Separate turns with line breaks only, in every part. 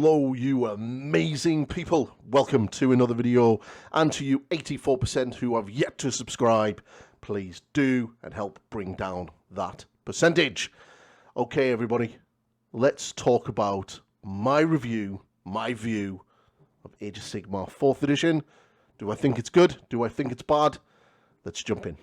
Hello, you amazing people. Welcome to another video. And to you 84% who have yet to subscribe, please do and help bring down that percentage. Okay, everybody, let's talk about my review, my view of Age of Sigmar 4th edition. Do I think it's good? Do I think it's bad? Let's jump in.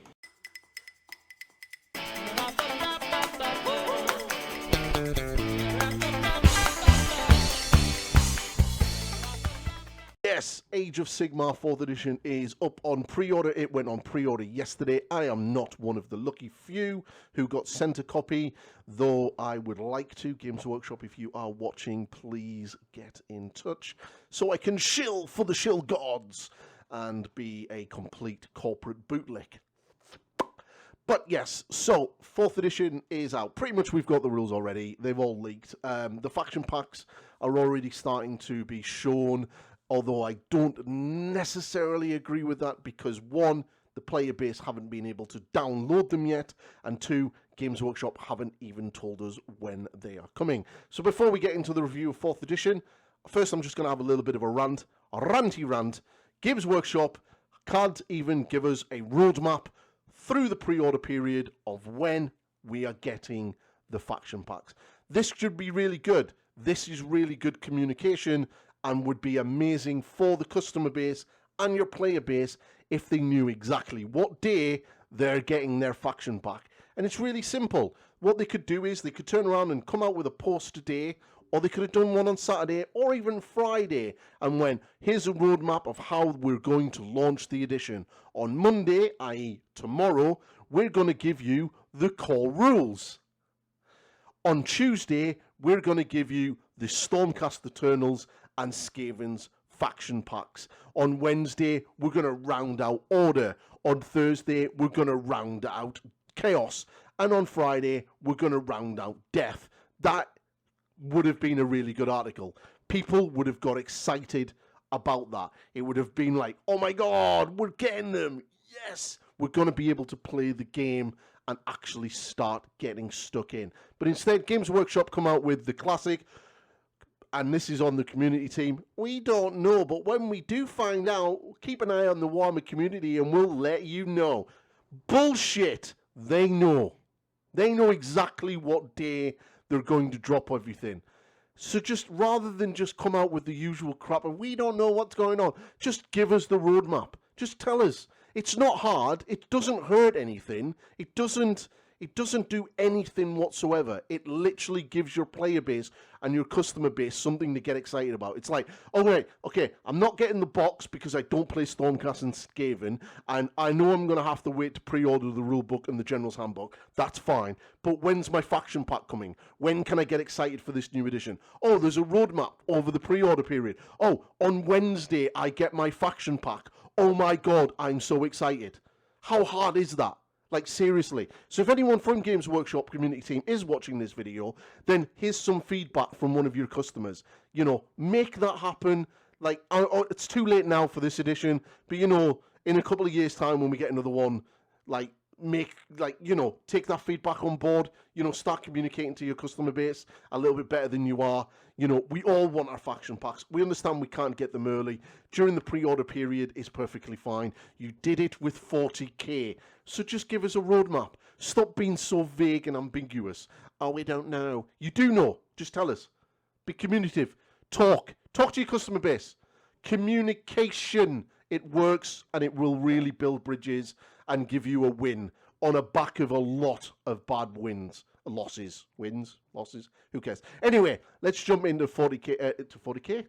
Yes, Age of Sigmar 4th edition is up on pre-order. It went on pre-order yesterday. I am not one of the lucky few who got sent a copy, though I would like to. Games Workshop, if you are watching, please get in touch so I can shill for the shill gods and be a complete corporate bootlick. But yes, so 4th edition is out. Pretty much we've got the rules already. They've all leaked. The faction packs are already starting to be shown, although I don't necessarily agree with that because, one, the player base haven't been able to download them yet, and two, Games Workshop haven't even told us when they are coming. So before we get into the review of 4th edition, first I'm just going to have a little bit of a ranty rant. Games Workshop can't even give us a roadmap through the pre-order period of when we are getting the faction packs. This should be really good. This is really good communication and would be amazing for the customer base and your player base if they knew exactly what day they're getting their faction pack. And it's really simple. What they could do is they could turn around and come out with a post today, or they could have done one on Saturday or even Friday and went, here's a roadmap of how we're going to launch the edition. On Monday, i.e. tomorrow, we're going to give you the core rules. On Tuesday, we're going to give you the Stormcast Eternals and Skaven's faction packs. On Wednesday, we're going to round out Order. On Thursday, we're going to round out Chaos. And on Friday, we're going to round out Death. That would have been a really good article. People would have got excited about that. It would have been like, oh my god, we're getting them. Yes, we're going to be able to play the game and actually start getting stuck in. But instead, Games Workshop come out with the classic, and this is on the community team. We don't know, but when we do find out, keep an eye on the Warhammer community and we'll let you know. Bullshit. They know. They know exactly what day they're going to drop everything. So just rather than just come out with the usual crap and we don't know what's going on, just give us the roadmap. Just tell us. It's not hard. It doesn't hurt anything. It doesn't do anything whatsoever. It literally gives your player base and your customer base something to get excited about. It's like, okay, I'm not getting the box because I don't play Stormcast and Skaven, and I know I'm going to have to wait to pre-order the rulebook and the General's Handbook. That's fine. But when's my faction pack coming? When can I get excited for this new edition? Oh, there's a roadmap over the pre-order period. Oh, on Wednesday I get my faction pack. Oh my god, I'm so excited. How hard is that? Like, seriously. So if anyone from Games Workshop community team is watching this video, then here's some feedback from one of your customers. You know, make that happen. Like, it's too late now for this edition, but, you know, in a couple of years' time when we get another one, like, take that feedback on board. You know, start communicating to your customer base a little bit better than you are. You know, we all want our faction packs. We understand we can't get them early. During the pre-order period is perfectly fine. You did it with 40k. So just give us a roadmap. Stop being so vague and ambiguous. Oh, we don't know. You do know. Just tell us. Be communicative. Talk to your customer base. Communication. It works and it will really build bridges and give you a win on a back of a lot of bad losses, who cares? Anyway, let's jump into 40k.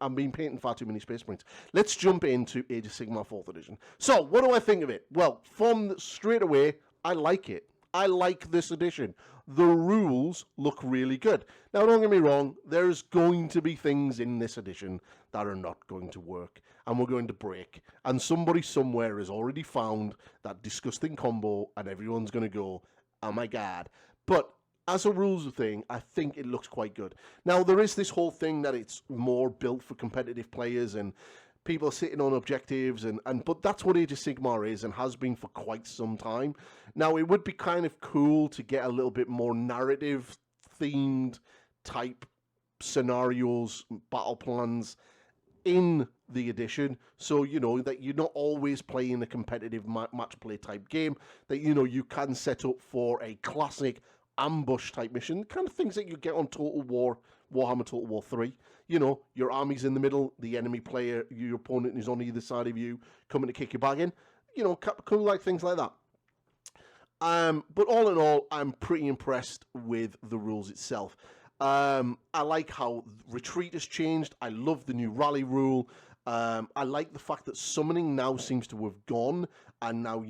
I'm being painting far too many space points. Let's jump into Age of Sigmar 4th edition. So, what do I think of it? Well, from straight away, I like it. I like this edition. The rules look really good. Now, don't get me wrong, there's going to be things in this edition that are not going to work, and we're going to break. And somebody somewhere has already found that disgusting combo, and everyone's going to go, oh my god. But as a rules thing, I think it looks quite good. Now, there is this whole thing that it's more built for competitive players, and people sitting on objectives, but that's what Age of Sigmar is and has been for quite some time. Now, it would be kind of cool to get a little bit more narrative-themed type scenarios, battle plans in the edition, so you know that you're not always playing a competitive match play type game, that you know you can set up for a classic ambush type mission, kind of things that you get on Warhammer Total War 3. You know, your army's in the middle, the enemy player, your opponent is on either side of you, coming to kick your bag in. You know, cool, like things like that. But all in all, I'm pretty impressed with the rules itself. I like how retreat has changed. I love the new rally rule. I like the fact that summoning now seems to have gone, and now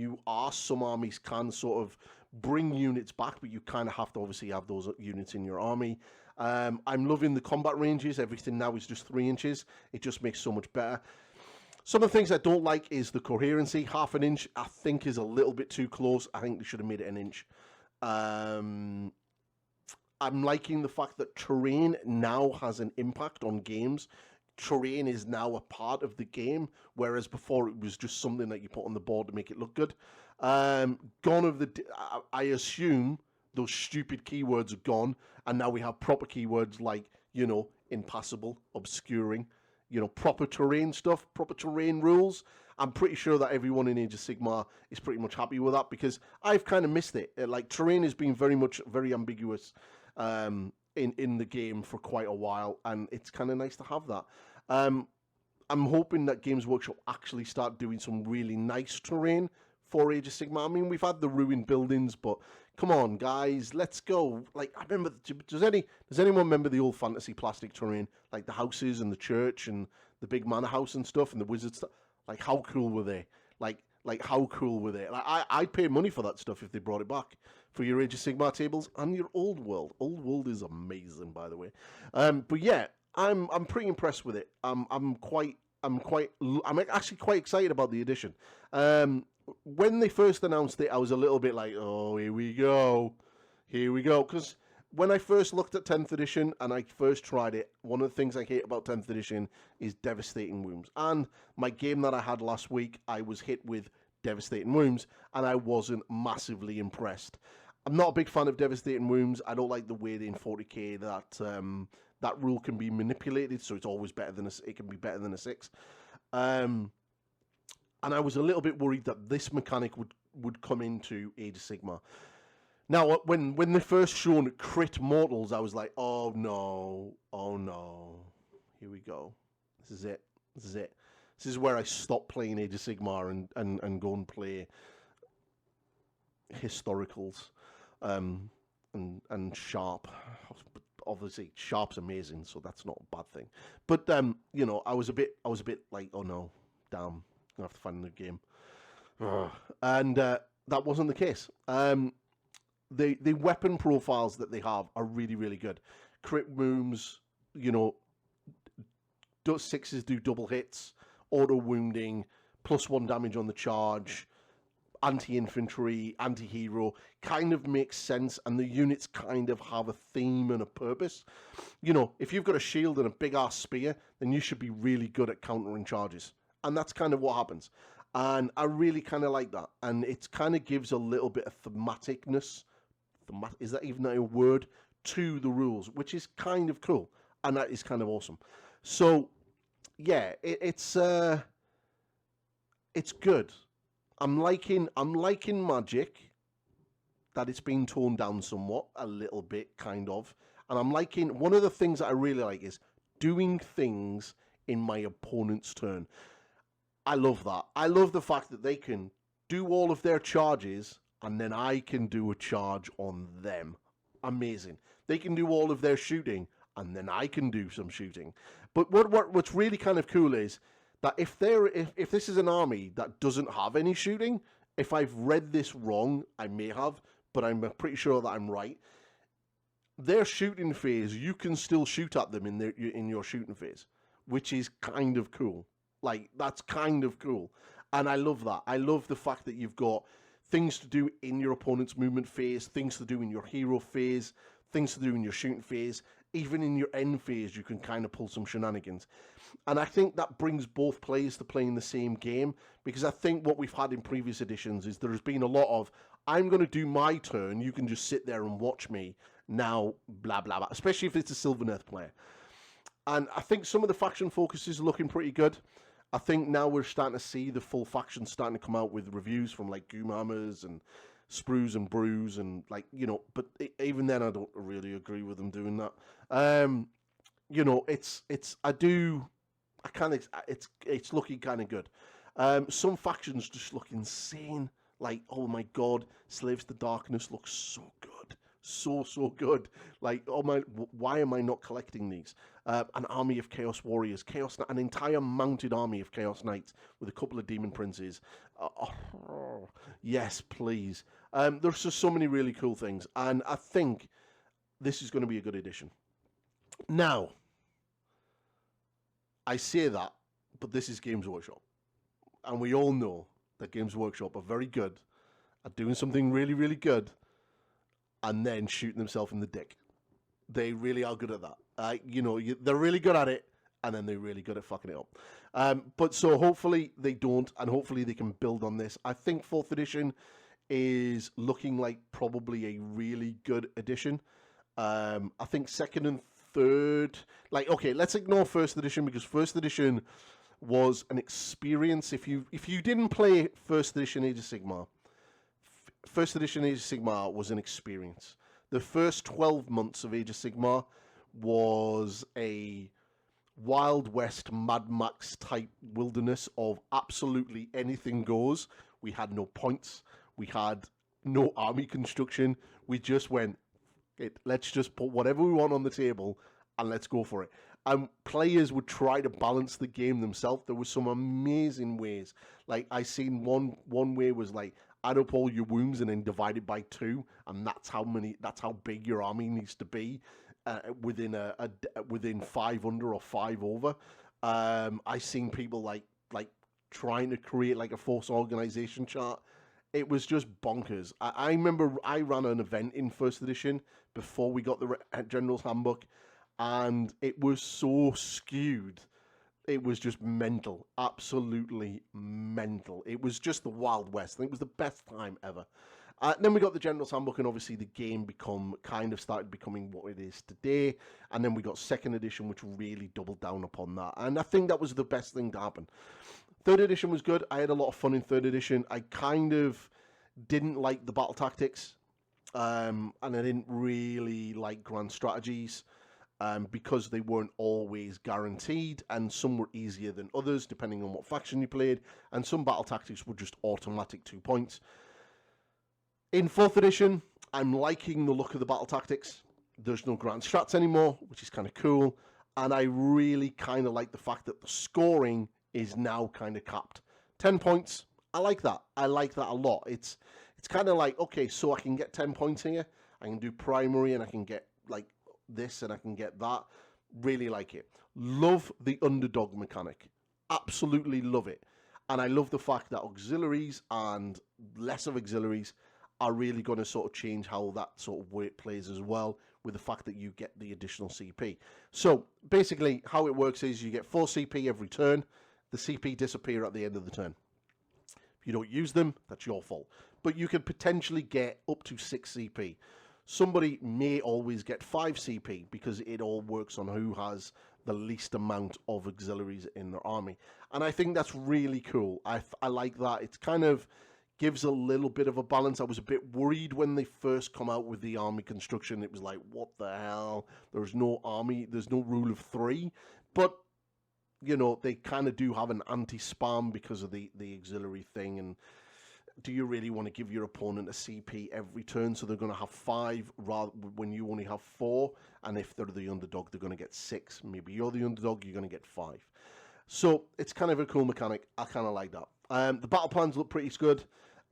some armies can sort of bring units back, but you kind of have to obviously have those units in your army. I'm loving the combat ranges. Everything now is just 3 inches. It just makes so much better. Some of the things I don't like is the coherency. 1/2 inch, I think, is a little bit too close. I think they should have made it 1 inch. I'm liking the fact that terrain now has an impact on games. Terrain is now a part of the game, whereas before it was just something that you put on the board to make it look good. I assume those stupid keywords are gone, and now we have proper keywords like, you know, impassable, obscuring, you know, proper terrain stuff, proper terrain rules. I'm pretty sure that everyone in Age of Sigmar is pretty much happy with that, because I've kind of missed it. Like, terrain has been very ambiguous in the game for quite a while, and it's kind of nice to have that. I'm hoping that Games Workshop actually start doing some really nice terrain for Age of Sigmar. I mean, we've had the ruined buildings, but come on, guys, let's go. Like, I remember, does anyone remember the old fantasy plastic terrain? Like the houses and the church and the big manor house and stuff and the wizard stuff? Like, how cool were they? Like how cool were they? Like, I'd pay money for that stuff if they brought it back for your Age of Sigmar tables and your Old World. Old World is amazing, by the way. But yeah, I'm pretty impressed with it. I'm actually quite excited about the edition. When they first announced it, I was a little bit like, oh, here we go, because when I first looked at 10th edition and I first tried it, one of the things I hate about 10th edition is devastating wounds. And my game that I had last week, I was hit with devastating wounds, and I wasn't massively impressed. I'm not a big fan of devastating wounds. I don't like the way in 40k that rule can be manipulated, so it's always better than it can be better than a 6. And I was a little bit worried that this mechanic would come into Age of Sigmar. Now, when they first shown crit mortals, I was like, oh no, here we go. This is it. This is where I stop playing Age of Sigmar and go and play historicals and Sharp. Obviously, Sharp's amazing, so that's not a bad thing. But you know, I was a bit like, oh no, damn, I'm gonna have to find a new game. And that wasn't the case. The weapon profiles that they have are really, really good. Crit wounds, you know, 6s do double hits, auto wounding, +1 damage on the charge, anti-infantry, anti-hero, kind of makes sense, and the units kind of have a theme and a purpose. You know, if you've got a shield and a big-ass spear, then you should be really good at countering charges. And that's kind of what happens. And I really kind of like that. And it kind of gives a little bit of thematicness, is that even a word, to the rules, which is kind of cool. And that is kind of awesome. So, yeah, it's good. I'm liking Magic, that it's been toned down somewhat, a little bit, kind of. And I'm liking, one of the things that I really like is doing things in my opponent's turn. I love that. I love the fact that they can do all of their charges and then I can do a charge on them. Amazing. They can do all of their shooting and then I can do some shooting. But what's really kind of cool is that if this is an army that doesn't have any shooting, if I've read this wrong, I may have, but I'm pretty sure that I'm right. Their shooting phase, you can still shoot at them in your shooting phase, which is kind of cool. Like, that's kind of cool. And I love that. I love the fact that you've got things to do in your opponent's movement phase, things to do in your hero phase, things to do in your shooting phase. Even in your end phase, you can kind of pull some shenanigans. And I think that brings both players to playing the same game, because I think what we've had in previous editions is there's been a lot of, I'm going to do my turn, you can just sit there and watch me, now, blah, blah, blah, especially if it's a Sylvaneth player. And I think some of the faction focuses are looking pretty good. I think now we're starting to see the full faction starting to come out with reviews from like Goomhammers and Sprues and Brews and like, you know, but even then I don't really agree with them doing that. You know, it's looking kind of good. Some factions just look insane. Like, oh my god, Slaves to Darkness looks so good. So good. Like, oh my, why am I not collecting these? An army of Chaos Warriors, an entire mounted army of Chaos Knights with a couple of Demon Princes. Yes, please. There's just so many really cool things, and I think this is going to be a good edition. Now, I say that, but this is Games Workshop, and we all know that Games Workshop are very good at doing something really, really good and then shooting themselves in the dick. They really are good at that. You know, they're really good at it, and then they're really good at fucking it up. But so hopefully they don't, and hopefully they can build on this. I think 4th edition is looking like probably a really good edition. I think 2nd and 3rd, like, okay, let's ignore 1st edition, because 1st edition was an experience. If you didn't play 1st edition Age of Sigmar, 1st edition Age of Sigmar was an experience. The first 12 months of Age of Sigmar was a Wild West Mad Max type wilderness of absolutely anything goes. We had no points. We had no army construction. We just went, let's just put whatever we want on the table and let's go for it. And players would try to balance the game themselves. There were some amazing ways. Like, I seen one way was like, add up all your wounds and then divide it by 2, and that's how big your army needs to be within 5 under or 5 over. I seen people like trying to create like a force organization chart. It was just bonkers. I remember I ran an event in 1st edition before we got the General's Handbook, and it was so skewed. It was just mental, absolutely mental. It was just the Wild West. I think it was the best time ever. Then we got the General's Handbook, and obviously the game started becoming what it is today. And then we got 2nd edition, which really doubled down upon that. And I think that was the best thing to happen. 3rd edition was good. I had a lot of fun in 3rd edition. I kind of didn't like the battle tactics, and I didn't really like grand strategies. Because they weren't always guaranteed, and some were easier than others, depending on what faction you played, and some battle tactics were just automatic 2 points. In 4th edition, I'm liking the look of the battle tactics. There's no grand strats anymore, which is kind of cool, and I really kind of like the fact that the scoring is now kind of capped. 10 points, I like that. I like that a lot. It's kind of like, okay, so I can get 10 points here, I can do primary, and I can get, like, this and I can get that. Really like it. Love the underdog mechanic. Absolutely love it. And I love the fact that auxiliaries and less of auxiliaries are really going to sort of change how that sort of weight plays as well, with the fact that you get the additional CP. So basically how it works is you get 4 CP every turn. The CP disappear at the end of the turn. If you don't use them, that's your fault. But you can potentially get up to 6 CP. Somebody may always get 5 CP because it all works on who has the least amount of auxiliaries in their army. And I think that's really cool. I like that. It kind of gives a little bit of a balance. I was a bit worried when they first come out with the army construction. It was like, what the hell? There's no army. There's no rule of 3. But, you know, they kind of do have an anti-spam because of the auxiliary thing. And do you really want to give your opponent a CP every turn? So they're going to have 5 rather when you only have 4. And if they're the underdog, they're going to get 6. Maybe you're the underdog, you're going to get 5. So it's kind of a cool mechanic. I kind of like that. The battle plans look pretty good.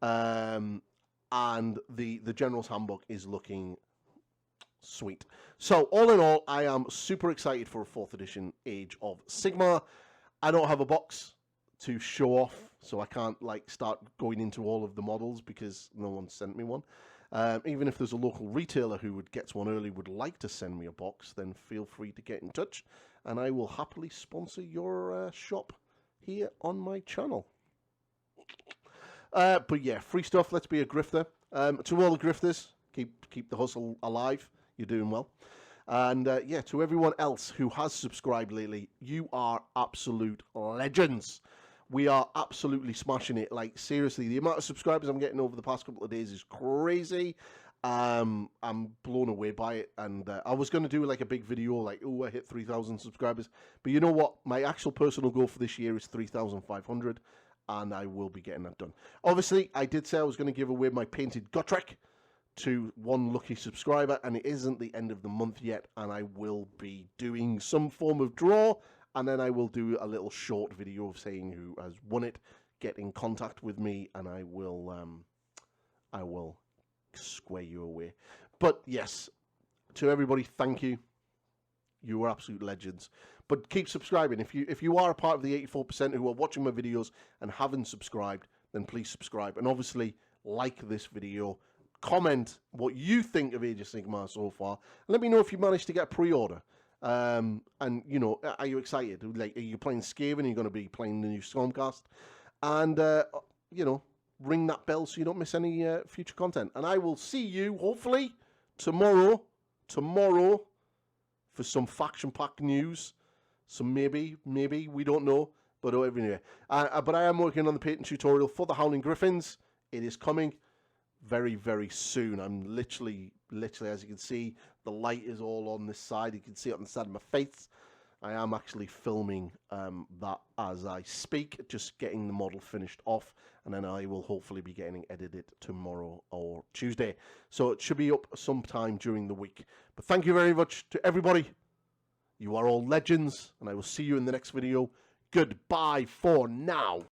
And the General's Handbook is looking sweet. So all in all, I am super excited for a 4th edition Age of Sigmar. I don't have a box to show off, so I can't like start going into all of the models because no one sent me one. Even if there's a local retailer who gets one early would like to send me a box, then feel free to get in touch and I will happily sponsor your shop here on my channel. But yeah, free stuff. Let's be a grifter. To all the grifters, keep the hustle alive. You're doing well. And yeah, to everyone else who has subscribed lately, you are absolute legends. We are absolutely smashing it. Like, seriously, the amount of subscribers I'm getting over the past couple of days is crazy. I'm blown away by it. And I was going to do like a big video, like, oh, I hit 3,000 subscribers. But you know what? My actual personal goal for this year is 3,500. And I will be getting that done. Obviously, I did say I was going to give away my painted Gotrek to one lucky subscriber, and it isn't the end of the month yet, and I will be doing some form of draw, and then I will do a little short video of saying who has won it. Get in contact with me, and I will square you away. But yes, to everybody, thank you. You are absolute legends. But keep subscribing. If you are a part of the 84% who are watching my videos and haven't subscribed, then please subscribe. And obviously, like this video. Comment what you think of Age of Sigmar so far. Let me know if you managed to get a pre-order. And, you know, are you excited? Like, are you playing Skaven? Are you going to be playing the new Stormcast? And, you know, ring that bell so you don't miss any future content. And I will see you, hopefully, tomorrow, for some faction pack news. So maybe, we don't know. But anyway, but I am working on the paint tutorial for the Howling Griffins. It is coming very, very soon. I'm literally, as you can see, the light is all on this side. You can see it on the side of my face. I am actually filming that as I speak, just getting the model finished off, and then I will hopefully be getting it edited tomorrow or Tuesday. So it should be up sometime during the week. But thank you very much to everybody. You are all legends, and I will see you in the next video. Goodbye for now.